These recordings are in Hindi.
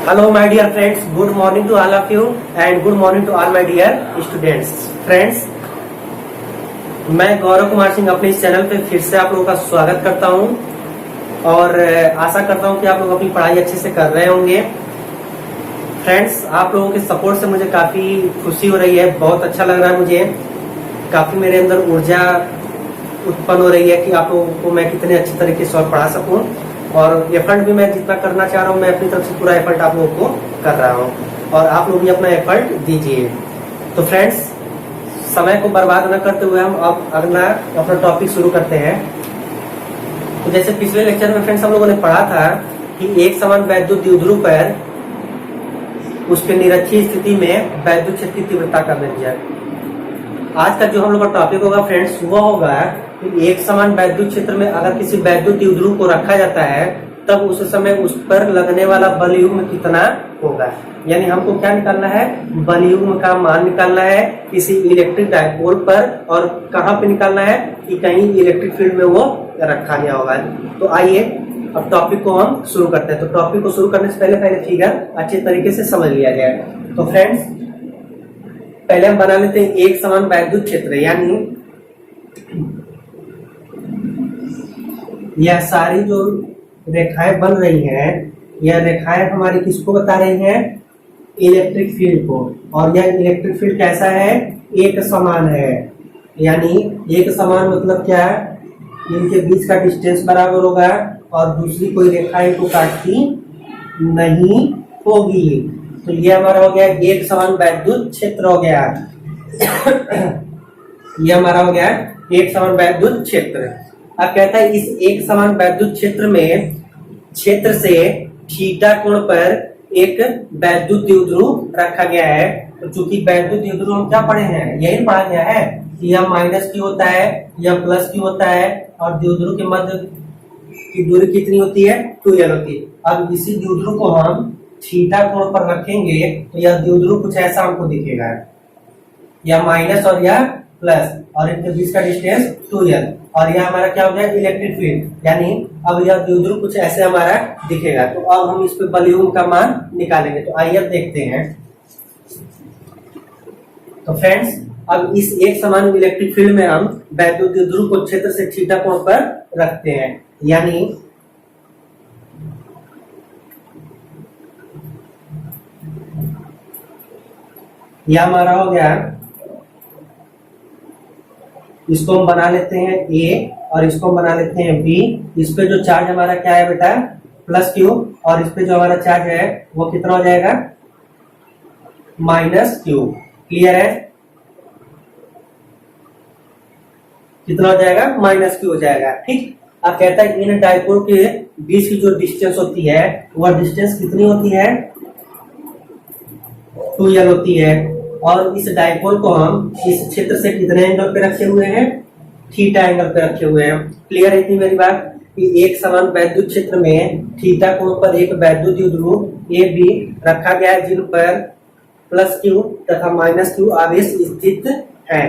Hello my dear friends, good morning to all of you and good morning to all my dear students. Friends, मैं गौरव कुमार सिंह अपने इस चैनल पे फिर से आप लोगों का स्वागत करता हूं और आशा करता हूं कि आप लोग अपनी पढ़ाई अच्छे से कर रहे होंगे। फ्रेंड्स, आप लोगों के सपोर्ट से मुझे काफी खुशी हो रही है, बहुत अच्छा लग रहा है मुझे। काफी मेरे अंदर ऊर्जा उत्पन्न हो रही है कि आप लोगों को मैं कितने अच्छे तरीके से और पढ़ा सकूं और एफर्ट भी मैं जितना करना चाह रहा हूं, मैं अपनी तरफ से पूरा एफर्ट आप लोगों को कर रहा हूं और आप लोग भी अपना एफर्ट दीजिए। तो फ्रेंड्स, समय को बर्बाद न करते हुए हम अब अगला अपना टॉपिक शुरू करते हैं। तो जैसे पिछले लेक्चर में फ्रेंड्स हम लोगों ने पढ़ा था कि एक समान वैद्युत द्विध्रुव पर उसके निरक्षीय स्थिति में वैद्युत क्षेत्र की तीव्रता का व्यंजक। आज का जो हम लोग का टॉपिक होगा फ्रेंड्स वो होगा कि एक समान वैद्युत क्षेत्र में अगर किसी वैद्युत द्विध्रुव को रखा जाता है तब उस समय उस पर लगने वाला बल युग्म कितना होगा। यानी हमको क्या निकालना है, बल युग्म का मान निकालना है किसी इलेक्ट्रिक डायपोल पर, और कहाँ पे निकालना है कि कहीं इलेक्ट्रिक फील्ड में वो रखा गया होगा। तो आइए अब टॉपिक को हम शुरू करते हैं। तो टॉपिक को शुरू करने से पहले फिगर अच्छे तरीके से समझ लिया जाए। तो फ्रेंड्स, पहले हम बना लेते हैं एक समान वैद्युत क्षेत्र, यानी यह सारी जो रेखाएं बन रही हैं, यह रेखाएं हमारी किसको बता रही हैं, इलेक्ट्रिक फील्ड को। और यह इलेक्ट्रिक फील्ड कैसा है, एक समान है। यानी एक समान मतलब क्या है, इनके बीच का डिस्टेंस बराबर होगा और दूसरी कोई रेखा इनको काटती नहीं होगी। तो ये हमारा हो गया एक समान वैद्युत क्षेत्र हो गया। ये हमारा हो गया एक समान वैद्युत क्षेत्र। अब कहता है इस एक समान वैद्युत क्षेत्र में क्षेत्र से थीटा कोण पर एक वैद्युत द्विध्रुव रखा गया है। तो चूंकि वैद्युत द्विध्रुव हम क्या पढ़े हैं, यही पढ़ा गया है कि यह माइनस क्यू होता है, यह प्लस क्यू होता है और द्विध्रुव के मध्य की दूरी कितनी होती है, 2l होती है। अब इसी द्विध्रुव को हम थीटा कोण पर रखेंगे तो यह द्विध्रुव कुछ ऐसा हमको दिखेगा, यह माइनस और यह प्लस और इनके बीच का डिस्टेंस 2l और यह हमारा क्या हो गया, इलेक्ट्रिक फील्ड। यानी अब यह द्विध्रुव कुछ ऐसे हमारा दिखेगा। तो अब हम इस पे बल युग्म का मान निकालेंगे। तो आइए अब देखते हैं। तो फ्रेंड्स, अब इस एक समान इलेक्ट्रिक फील्ड में हम वैद्युत द्विध्रुव को क्षेत्र से थीटा कोण पर रखते हैं। यानी यह हमारा हो गया, इसको हम बना लेते हैं A और इसको हम बना लेते हैं B। इस पे जो चार्ज हमारा क्या है बेटा, प्लस Q, और इस पे जो हमारा चार्ज है वो कितना हो जाएगा, माइनस Q। क्लियर है, कितना हो जाएगा, माइनस Q हो जाएगा। ठीक। अब कहता है इन डायपोल के बीच की जो डिस्टेंस होती है वह डिस्टेंस कितनी होती है, 2l होती है। और इस डायपोल को हम इस क्षेत्र से कितने एंगल पे रखे हुए हैं, थीटा एंगल पे रखे हुए हैं। क्लियर है इतनी मेरी बात कि एक समान वैद्युत क्षेत्र में थीटा कोण पर एक वैद्युत द्विध्रुव ए बी रखा गया है जिन पर प्लस क्यू तथा माइनस क्यू आवेश स्थित है।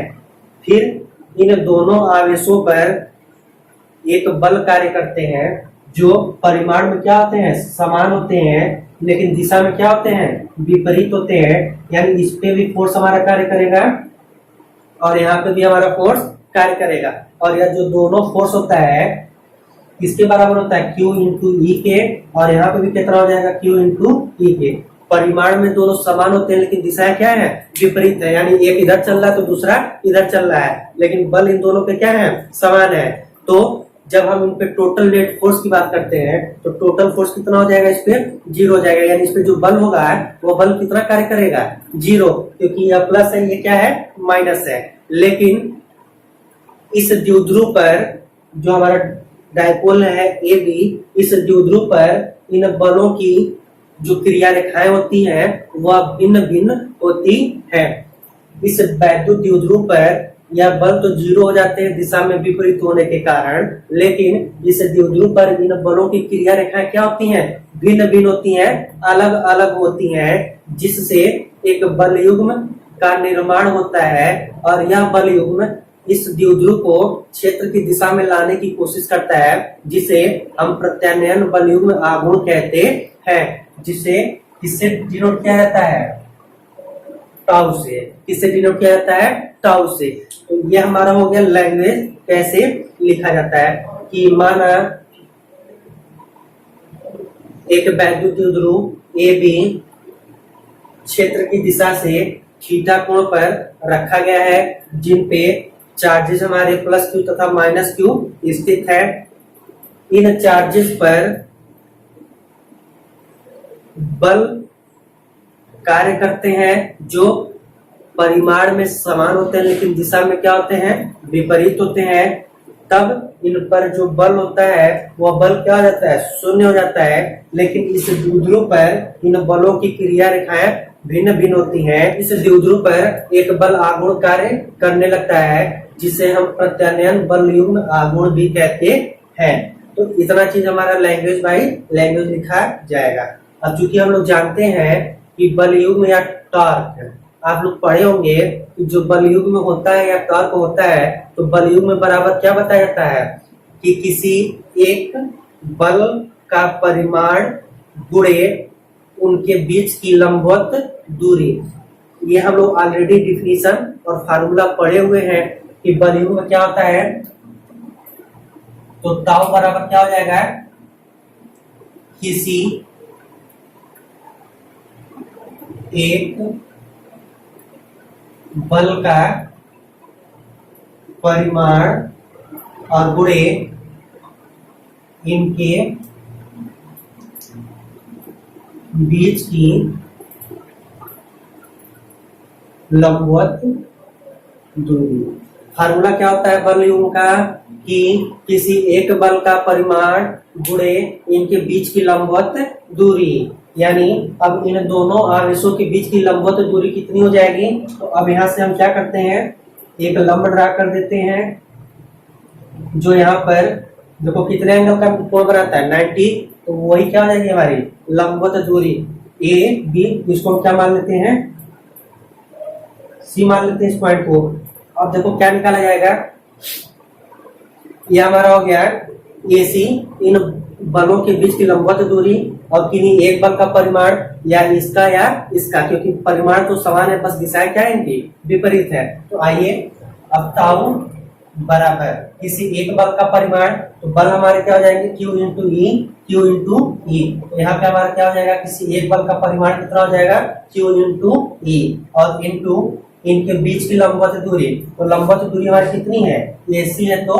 फिर इन दोनों आवेशों पर एक बल कार्य करते हैं जो परिमाण में क्या होते हैं, समान होते हैं, लेकिन दिशा में क्या होते हैं, विपरीत होते हैं। यानी इस पे भी फोर्स हमारा कार्य करेगा और यहाँ पे भी हमारा फोर्स कार्य करेगा। और यह जो दोनों फोर्स होता है किसके बराबर होता है, Q इंटू ई के, और यहाँ पे भी कितना हो जाएगा, Q इंटू ई के। परिमाण में दोनों समान होते हैं लेकिन दिशाएं क्या है, विपरीत है। यानी एक इधर चल रहा है तो दूसरा इधर चल रहा है, लेकिन बल इन दोनों पे क्या है, समान है। तो जब हम इन पे टोटल नेट फोर्स की बात करते हैं तो टोटल फोर्स कितना हो जाएगा, इस पे 0 हो जाएगा। यानी इस पे जो बल होगा वो बल कितना कार्य करेगा, 0, क्योंकि यह प्लस है, ये क्या है, माइनस है। लेकिन इस द्विध्रुव पर जो हमारा डायपोल है ए बी, इस द्विध्रुव पर इन बलों की जो क्रिया रेखाएं होती हैं वह भिन्न भिन्न होती है। इस वैद्युत द्विध्रुव पर यह बल तो 0 हो जाते हैं दिशा में विपरीत होने के कारण, लेकिन इस द्विध्रुव पर इन बलों की क्रिया रेखाएं क्या होती हैं, भिन्न भिन्न होती हैं, अलग अलग होती हैं, जिससे एक बल युग्म का निर्माण होता है। और यह बल युग्म इस द्विध्रुव को क्षेत्र की दिशा में लाने की कोशिश करता है, जिसे हम प्रत्यानयन बल युग्म आघूर्ण कहते हैं, जिसे किससे डिनोट किया जाता है? टाउ से। किससे डिनोट किया जाता है? टाउ से। तो ये हमारा हो गया लैंग्वेज कैसे लिखा जाता है कि माना एक वैद्युत द्विध्रुव ए बी क्षेत्र की दिशा से थीटा कोण पर रखा गया है, जिन पे चार्जेस हमारे प्लस क्यू तथा माइनस क्यू स्थित है। इन चार्जेस पर बल कार्य करते हैं जो परिमाण में समान होते हैं लेकिन दिशा में क्या होते हैं? विपरीत होते हैं। तब इन पर जो बल होता है वह बल क्या हो जाता है? शून्य हो जाता है। लेकिन इस द्विध्रुव पर इन बलों की क्रिया रेखाएं भिन्न भिन्न होती हैं। इस द्विध्रुव पर एक बल आघूर्ण कार्य करने लगता है जिसे हम प्रत्यानयन बल युग्म आघूर्ण भी कहते हैं। तो इतना चीज हमारा लैंग्वेज बाय लैंग्वेज लिखा जाएगा। अब चूंकि हम लोग जानते हैं कि बल युग्म या टॉर्क, आप लोग पढ़े होंगे कि जो बल युग्म होता है या टॉर्क होता है तो बल युग्म बराबर क्या बताया जाता है कि किसी एक बल का परिमाण गुणे उनके बीच की लंबवत दूरी। ये हम लोग ऑलरेडी डिफिनीशन और फार्मूला पढ़े हुए हैं कि बल युग्म क्या होता है। तो टाउ बराबर क्या हो जाएगा? किसी एक बल का परिमाण और गुणे इनके बीच की लंबवत दूरी। फार्मूला क्या होता है बल युग्म का कि किसी एक बल का परिमाण गुणे इनके बीच की लंबवत दूरी। यानी अब इन दोनों आवेशों के बीच की लंबवत दूरी कितनी हो जाएगी? तो अब यहां से हम क्या करते हैं, एक लंब ड्रा कर देते हैं जो यहाँ पर देखो कितने एंगल का कोण बनाता है 90। तो वही क्या हो जाएगी हमारी लंबवत दूरी ए बी। इसको हम क्या मान लेते हैं? सी मान लेते हैं इस पॉइंट को। अब देखो क्या निकाला जाएगा, यह हमारा हो गया ए सी इन बलों के बीच की लंबवत दूरी और किन्हीं एक बल का परिमाण या इसका, क्योंकि परिमाण तो समान है बस दिशाएं क्या है इनकी विपरीत है। तो आइए अब ताऊ बराबर किसी एक बल का परिमाण, तो बल हमारे क्या हो जाएंगे Q इंटू ई, Q इंटू ई। तो यहाँ पे हमारा क्या हो जाएगा, किसी एक बल का परिमाण कितना हो जाएगा Q इंटू ई और इंटू इनके बीच की लंबवत दूरी। तो लंबवत दूरी हमारी कितनी है AC है तो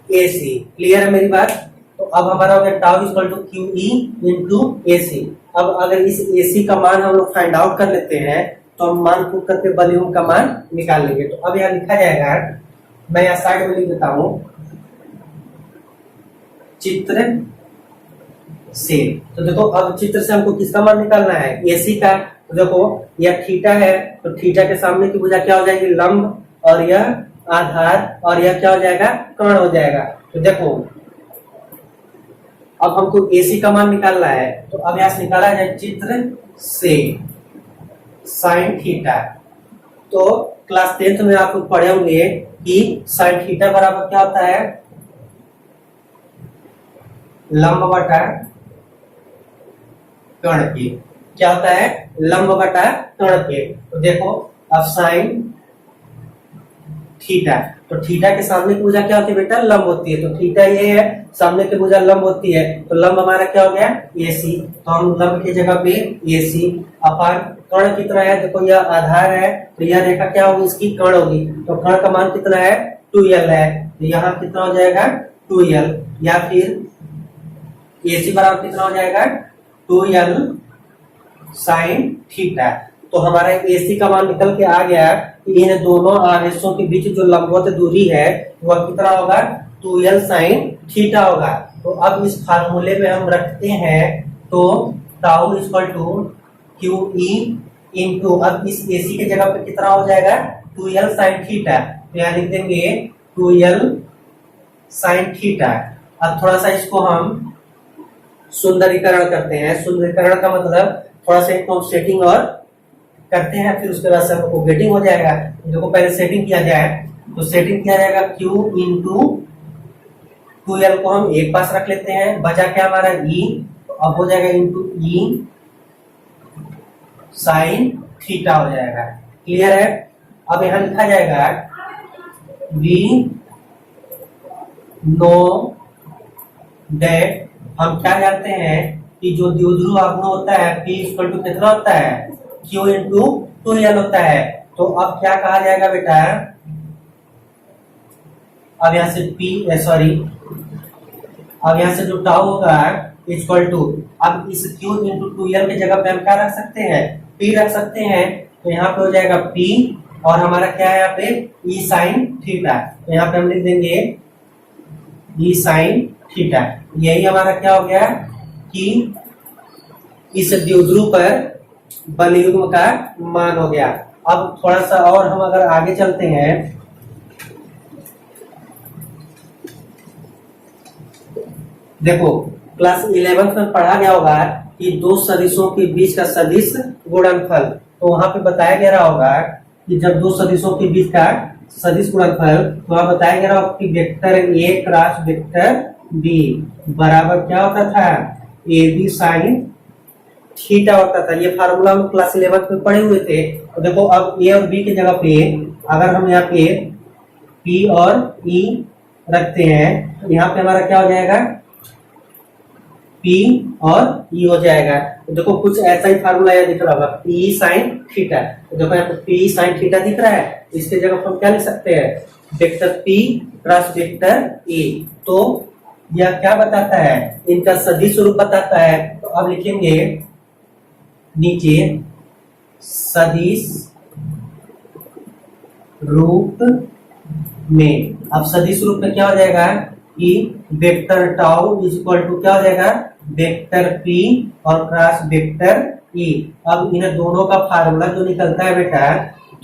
AC। क्लियर है मेरी बात? तो अब हमारा हो गया tau equal to QE into AC। अब अगर इस AC का मान हम लोग फाइंड आउट कर लेते हैं तो हम मान पुट करके बल युग्म का मान निकाल लेंगे। तो अब यहाँ लिखा जाएगा, मैं यहाँ साइड में लिख देता हूं चित्र से। तो देखो अब चित्र से हमको किसका मान निकालना है AC का। तो देखो यह थीटा है तो थीटा के सामने की भुजा क्या हो जाएगी लंब और यह आधार और यह क्या हो जाएगा कर्ण हो जाएगा। तो देखो अब हमको AC का मान निकालना है तो अब यहां से निकाला जाए चित्र से साइन थीटा। तो क्लास 10th में आप लोग पढ़े होंगे कि साइन थीटा बराबर क्या होता है लंब बटा कर्ण के। क्या होता है लंब बटा कर्ण के। तो देखो अब साइन थीटा, तो थीटा के सामने की भुजा क्या होती है बेटा लंब होती है। तो थीटा ये है, सामने की भुजा लंब होती है तो लंब हमारा क्या हो गया AC। तो हम लंब की जगह पे AC अपान कर्ण कितना है, देखो यह आधार है तो यह रेखा क्या होगी इसकी कर्ण होगी। तो कर्ण का मान कितना है 2l है। तो यहाँ कितना हो जाएगा 2l या फिर AC बराबर कितना हो जाएगा 2l साइन थीटा। तो हमारा AC का मान निकल के आ गया कि इन दोनों आवेशों के बीच जो लंबवत दूरी है वह कितना होगा 2l साइन थीटा होगा। तो अब इस फार्मूले में हम रखते हैं तो tau equal to QE into अब इस AC की जगह पे कितना हो जाएगा 2l साइन थीटा। तो यहाँ लिख देंगे 2l साइन थीटा। अब थोड़ा सा इसको हम सुंदरीकरण करते हैं। सुंदरीकरण का मतलब थोड़ा सा इनको सेटिंग और करते हैं फिर उसके बाद से हमको गेटिंग हो जाएगा। देखो पहले सेटिंग किया जाए तो सेटिंग किया जाएगा Q इंटू 2l को हम एक पास रख लेते हैं, बचा क्या हमारा E। तो अब हो जाएगा इंटू ई साइन थीटा हो जाएगा। क्लियर है? अब यहां लिखा जाएगा वी नो दैट, हम क्या जानते हैं कि जो द्विध्रुव आघूर्ण होता है P इक्वल टू कितना होता है, Q इंटू 2L होता है। तो अब क्या कहा जाएगा बेटा, अब यहां से अब यहां से जो टाउ होगा इक्वल टू, अब इस Q इंटू 2L की जगह पे हम क्या रख सकते हैं, P रख सकते हैं। तो यहाँ पे हो जाएगा P और हमारा क्या है यहाँ पे E साइन थीटा। तो यहाँ पे हम लिख देंगे E साइन थीटा। यही हमारा क्या हो गया कि इस द्विध्रुव पर बलयुग्म का मान हो गया। अब थोड़ा सा और हम अगर आगे चलते हैं, देखो क्लास 11 में पढ़ा गया होगा कि दो सदिशों के बीच का सदिश गुणनफल। तो वहां पे बताया गया होगा कि जब दो सदिशों के बीच का सदिश गुणनफल, तो वहां बताया गया होगा कि vector A cross vector B बराबर क्या होता था, ए बी साइन थीटा होता था। ये फार्मूला हम क्लास 11 में पढ़े हुए थे। तो देखो अब ए और बी की जगह पे अगर हम यहाँ पे पी और ई रखते हैं तो यहाँ पे हमारा क्या हो जाएगा, P और E हो जाएगा। तो देखो कुछ ऐसा ही फार्मूला यहाँ दिख रहा होगा, P साइन थीटा। तो देखो यहाँ पे P साइन थीटा दिख रहा है, इसके जगह हम क्या लिख सकते हैं, vector P cross vector E। तो यह क्या बताता है, इनका सदिश रूप बताता है। तो अब लिखेंगे नीचे सदिश रूप में, अब सदिश रूप में क्या हो जाएगा कि vector tau is equal to क्या हो जाएगा, वेक्टर P और क्रॉस वेक्टर E। अब इन दोनों का फार्मूला जो निकलता है बेटा,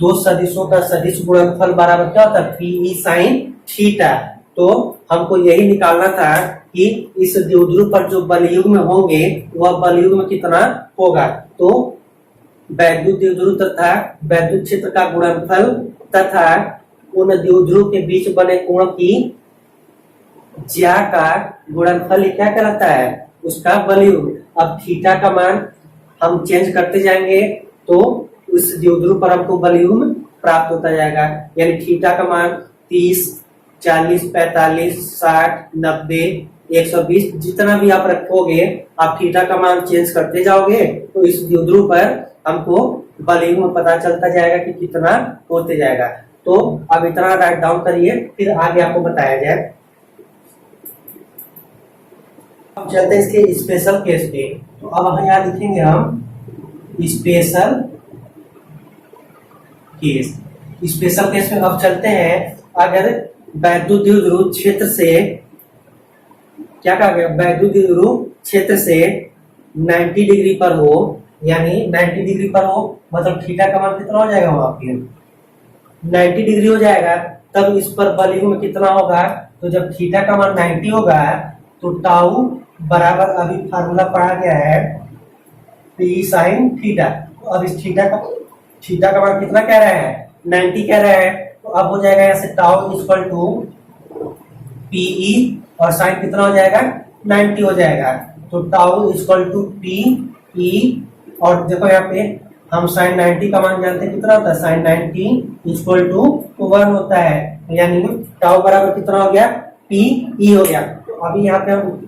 दो सदिशों का सदिश गुणनफल बराबर क्या होता है, PE साइन थीटा। तो हमको यही निकालना था कि इस द्विध्रुव पर जो बलयुग्म होंगे वह बलयुग्म कितना होगा। तो वैद्युत द्विध्रुव तथा वैद्युत क्षेत्र का गुणनफल तथा उन द्विध्रुव के बीच बने कोण की ज्या का गुणनफल क्या कहलाता है, उसका बलयुग्म। अब थीटा का मान हम चेंज करते जाएंगे तो उस द्विध्रुव पर हमको बलयुग्म प्राप्त होता जाएगा। यानी थीटा का मान 30, 40, 45, 60, 90, 120 जितना भी आप रखोगे, आप थीटा का मान चेंज करते जाओगे तो इस द्विध्रुव पर हमको बलयुग्म पता चलता जाएगा कि कितना होते जाएगा। तो अब इतना राइट डाउन करिए, फिर आगे आपको बताया जाए। अब चलते हैं इसके स्पेशल केस पे। तो अब हम यहाँ लिखेंगे हम स्पेशल केस। स्पेशल केस में अब चलते हैं, अगर वैद्युत द्विध्रुव क्षेत्र से क्या कहा गया, वैद्युत द्विध्रुव क्षेत्र से 90 डिग्री पर हो, यानी 90 डिग्री पर हो मतलब थीटा का मान कितना हो जाएगा, वहां पे 90 डिग्री हो जाएगा। तब इस पर बलयुग्म कितना होगा, तो जब थीटा का मान 90 होगा तो टाउ बराबर अभी फार्मूला पढ़ा गया है P साइन थीटा। तो अब इस थीटा का मान कितना कह रहा है, 90 कह रहा है। तो अब हो जाएगा यहाँ से टाउ इक्वल टू PE और साइन कितना हो जाएगा, 90 हो जाएगा। तो टाउ इक्वल टू PE और देखो यहाँ पे हम साइन 90 का मान जानते हैं कितना होता है, साइन 90 इक्वल टू 1 होता है। यानी टाउ बराबर कितना हो गया, PE हो गया। तो अभी यहाँ पे हम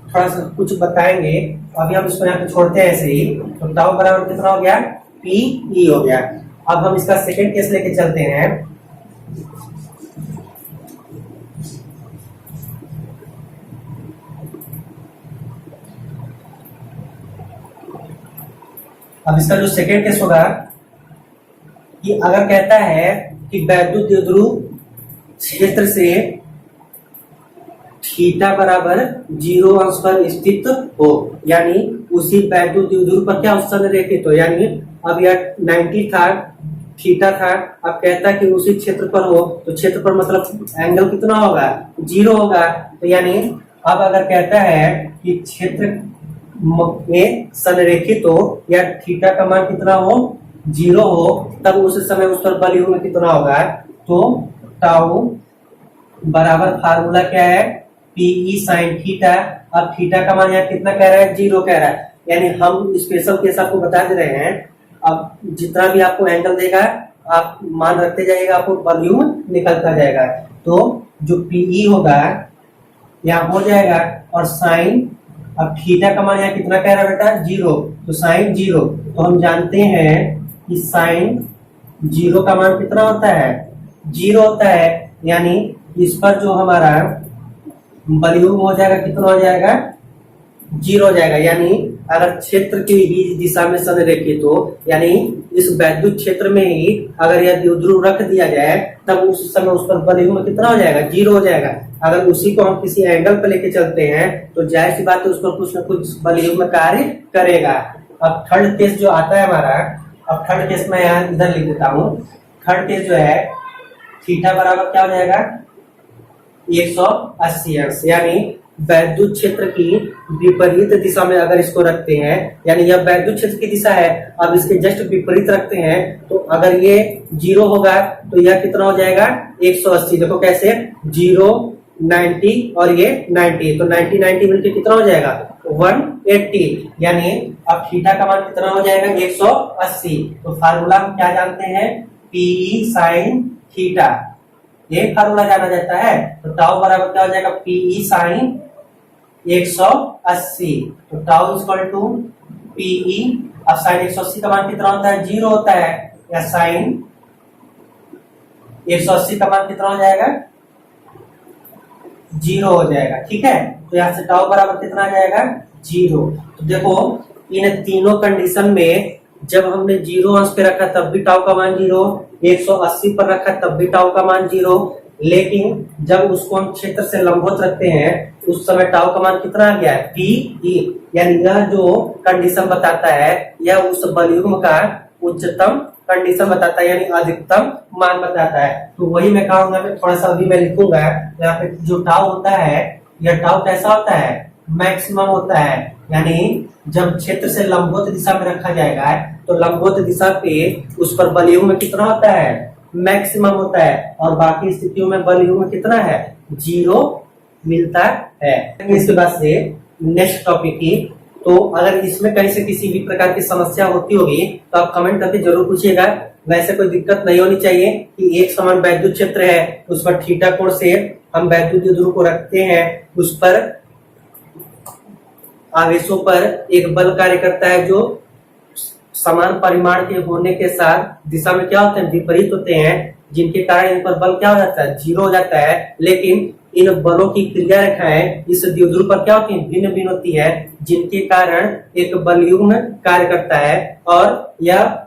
थोड़ा सा कुछ बताएंगे, अभी हम इसको यहाँ पे छोड़ते हैं ऐसे ही। तो टाउ बराबर कितना हो गया, PE हो गया। अब हम इसका सेकेंड केस लेके चलते हैं। अब इसका जो सेकेंड केस होगा कि अगर कहता है कि वैद्युत द्विध्रुव क्षेत्र से थीटा बराबर 0 अंश पर स्थित हो, यानी उसी वैद्युत द्विध्रुव पर क्या संरेखित हो, यानी अब यह 90 था, थीटा था, अब कहता है कि उसी क्षेत्र पर हो, तो क्षेत्र पर मतलब एंगल कितना होगा, 0 होगा। तो यानी अब अगर कहता है कि क्षेत्र में संरेखित हो या थीटा का मान कितना हो, 0 हो, तब उस समय उस पर बलयुग्म कितना होगा। तो टाउ बराबर फार्मूला क्या है, पीई साइन थीटा। अब थीटा का मान यहाँ कितना कह रहा है, 0 कह रहा है, यानी हम स्पेशल केस आपको बता दे रहे हैं। अब जितना भी आपको एंगल देगा आप मान रखते जाइएगा, आपको वॉल्यूम निकलता जाएगा। तो जो पीई होगा यहाँ हो जाएगा, और साइन, अब थीटा का मान यहाँ कितना कह रहा है बेटा, 0, तो साइन 0। तो हम जानते हैं कि साइन 0 का मान कितना होता है, 0 होता है, यानी इस पर जो हमारा वॉल्यूम हो जाएगा कितना हो जाएगा, 0 हो जाएगा। यानी अगर क्षेत्र की ही दिशा में संरेखित हो, यानी इस वैद्युत क्षेत्र में ही अगर यह द्विध्रुव रख दिया जाए, तब उस समय उस पर वॉल्यूम कितना हो जाएगा, 0 हो जाएगा। अगर उसी को हम किसी एंगल पर लेके चलते हैं तो जाहिर सी बात है उस पर कुछ न कुछ वॉल्यूम में कार्य करेगा। अब थर्ड केस जो आता है हमारा, अब थर्ड केस में यहाँ इधर लिख देता हूँ। थर्ड केस जो है, थीटा बराबर क्या हो जाएगा, 180 अंश, यानी वैद्युत क्षेत्र की विपरीत दिशा में अगर इसको रखते हैं, यानी यह वैद्युत क्षेत्र की दिशा है, अब इसके जस्ट विपरीत रखते हैं, तो अगर ये 0 होगा तो यह कितना हो जाएगा, 180। देखो कैसे, 0 90 और ये 90, तो 90 90 मिलकर कितना हो जाएगा, 180। यानी अब थीटा का मान कितना हो जाएगा, 180। तो फार्मूला हम क्या जानते हैं, पीई साइन थीटा, ये फार्मूला जाना जाता है। तो टाउ बराबर क्या हो जाएगा, पीई साइन 180। तो tau is equal to PE, अब साइन 180 का मान कितना होता है, 0 होता है, या साइन 180 का मान कितना हो जाएगा, 0 हो जाएगा। ठीक है, तो यहाँ से टाउ बराबर कितना आ जाएगा, 0। तो देखो इन तीनों कंडीशन में जब हमने 0 अंश पे रखा तब भी टाउ का मान 0, 180 पर रखा तब भी टाउ का मान 0, लेकिन जब उसको हम क्षेत्र से लंबवत रखते हैं उस समय टाउ का मान कितना आ गया है, पी। यानी यह जो कंडीशन बताता है यह उस वॉल्यूम का उच्चतम कंडीशन बताता है, यानी अधिकतम मान बताता है। तो वही मैं कहूंगा, मैं थोड़ा सा अभी मैं लिखूंगा यहाँ पे, जो टाउ होता है यह टाउ कैसा होता है, मैक्सिमम होता है। यानी जब क्षेत्र से लंबवत दिशा में रखा जाएगा तो लंबवत दिशा पे उस पर वॉल्यूम में कितना होता है, मैक्सिमम होता है, और बाकी स्थितियों में वॉल्यूम में कितना है, 0 मिलता है। इसके बाद से नेक्स्ट टॉपिक की, तो अगर इसमें कहीं से किसी भी प्रकार की समस्या होती होगी तो आप कमेंट करके जरूर पूछिएगा। वैसे कोई दिक्कत नहीं होनी चाहिए कि एक समान वैद्युत क्षेत्र है, उस पर थीटा कोण से हम वैद्युत द्विध्रुव को रखते हैं, उस पर आवेशों पर एक बल कार्य करता है जो समान परिमाण के होने के साथ दिशा में क्या होते हैं, विपरीत होते हैं, जिनके कारण इन पर बल क्या हो जाता है, 0 हो जाता है। लेकिन इन बलों की क्रिया रेखाएं इस द्विध्रुव पर क्या होती है, भिन्न भिन्न होती है, जिनके कारण एक बलयुग्म कार्य करता है, और यह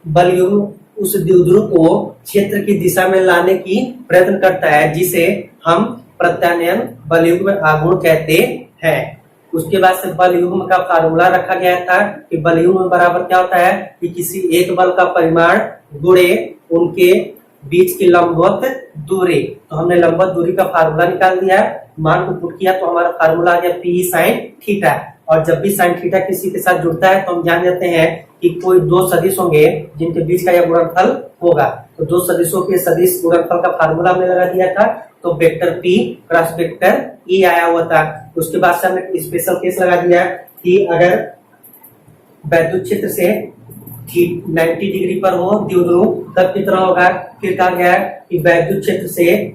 बलयुग्म उस द्विध्रुव को क्षेत्र की दिशा में लाने की प्रयत्न करता है, जिसे हम प्रत्यानयन बलयुग्म आघूर्ण कहते हैं। उसके बाद से बलयुग्म का फार्मूला रखा गया था कि बलयुग्म बराबर क्या होता है कि किसी एक बल का परिमाण गुणे उनके बीच की लंबवत दूरी। तो हमने लंबवत दूरी का फार्मूला निकाल दिया, मान को पुट किया तो हमारा फार्मूला आ गया पी साइन थीटा। और जब भी साइन थीटा किसी के साथ जुड़ता है तो हम जान जाते हैं कि कोई दो सदिश होंगे जिनके बीच का यह गुणनफल होगा। तो दो सदिशों के सदिश गुणनफल का फार्मूला हमने लगा दिया था, तो vector P cross vector E आया हुआ था। उसके बाद से हमने स्पेशल केस लगा दिया कि अगर वैद्युत क्षेत्र से 90 डिग्री पर हो द्विध्रुव तब कितना होगा। फिर कहा गया कि वैद्युत क्षेत्र से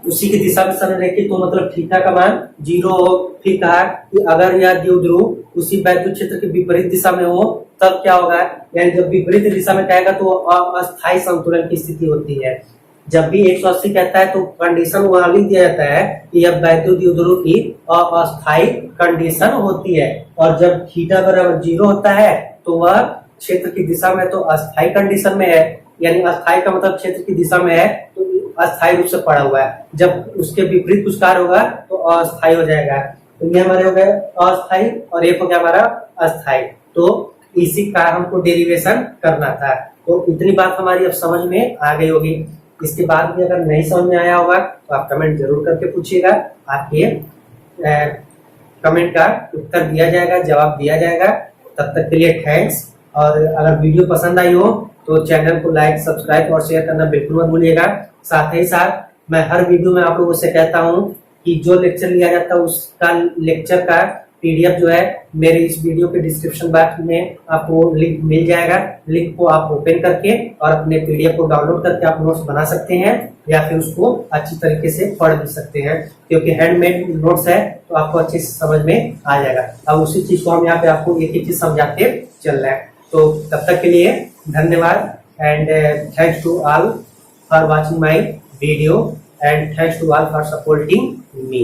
उसी की दिशा में संरेखित तो मतलब थीटा का मान 0 हो। फिर कहा कि अगर यह द्विध्रुव उसी वैद्युत क्षेत्र के विपरीत दिशा में हो तब क्या होगा, यानी जब विपरीत दिशा में कहेगा तो अस्थायी संतुलन की स्थिति होती है। जब भी 180 कहता है तो कंडीशन वहां लिख दिया जाता है कि यह वैद्युत द्विध्रुव की अस्थायी कंडीशन होती है, और जब थीटा बराबर 0 होता है तो वह क्षेत्र की दिशा में तो अस्थायी कंडीशन में है, यानी अस्थायी का मतलब क्षेत्र की दिशा में है तो अस्थायी रूप से पड़ा हुआ है। जब उसके विपरीत कुछ कार्य होगा तो अस्थायी हो जाएगा। तो ये हमारे हो गए अस्थायी और एक हो गया हमारा अस्थायी। तो इसी का हमको डेरिवेशन करना था। तो इतनी बात हमारी अब समझ में आ गई होगी। इसके बाद भी अगर नहीं समझ में आया होगा तो आप कमेंट जरूर करके पूछिएगा, आपके कमेंट का उत्तर दिया जाएगा, जवाब दिया जाएगा। तब तक के लिए थैंक्स। और अगर वीडियो पसंद आई हो तो चैनल को लाइक, सब्सक्राइब और शेयर करना बिल्कुल मत भूलिएगा। साथ ही साथ मैं हर वीडियो में आप लोगों से कहता हूँ कि जो लेक्चर लिया जाता है उसका लेक्चर का पीडीएफ जो है मेरे इस वीडियो के डिस्क्रिप्शन बॉक्स में आपको लिंक मिल जाएगा। लिंक को आप ओपन करके और अपने पीडीएफ को डाउनलोड करके आप नोट्स बना सकते हैं या फिर उसको अच्छी तरीके से पढ़ भी सकते हैं, क्योंकि हैंडमेड नोट्स है तो आपको अच्छे से समझ में आ जाएगा। अब उसी चीज को हम यहाँ पे आपको एक एक चीज समझाते चल रहे हैं। तो तब तक के लिए धन्यवाद and thanks to all for watching my video and thanks to all for supporting me.